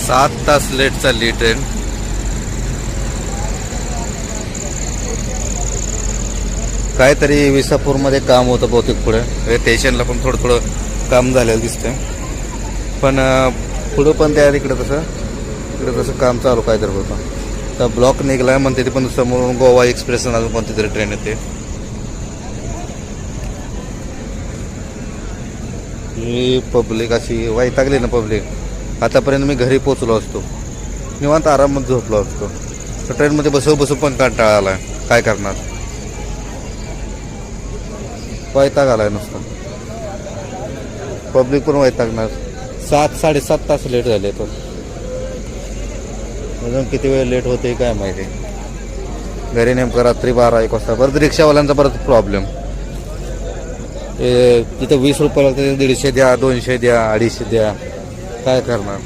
7 तास लेट चालली ट्रेन. काहीतरी विसापूरमध्ये काम होतं बहुतेक पुढे. स्टेशनला पण थोडं काम झालेलं दिसतंय. पण पुढं पण त्या इकडे तसं काम चालू काहीतरी होतं. तर ब्लॉक निघलाय म्हणते ते, पण समोरून गोवा एक्सप्रेस अजून कोणती तरी ट्रेन येते. ही पब्लिक अशी वैतागली ना पब्लिक. आतापर्यंत मी घरी पोचलो असतो, निवांत आरामात झोपलो असतो. तर ट्रेनमध्ये बसू पण कंटाळा आलाय. काय करणार, वैताग आलाय नुसतं. पब्लिक पण वैतागणार. 7-7.5 तास लेट झाले. तर अजून किती वेळ लेट होते काय माहिती. घरी नेमकं रात्री 12-1 वाजता. परत रिक्षावाल्यांचा परत प्रॉब्लेम. तिथं 20 रुपये लागते, 150 द्या, 200 द्या, 250 द्या. काय करणार.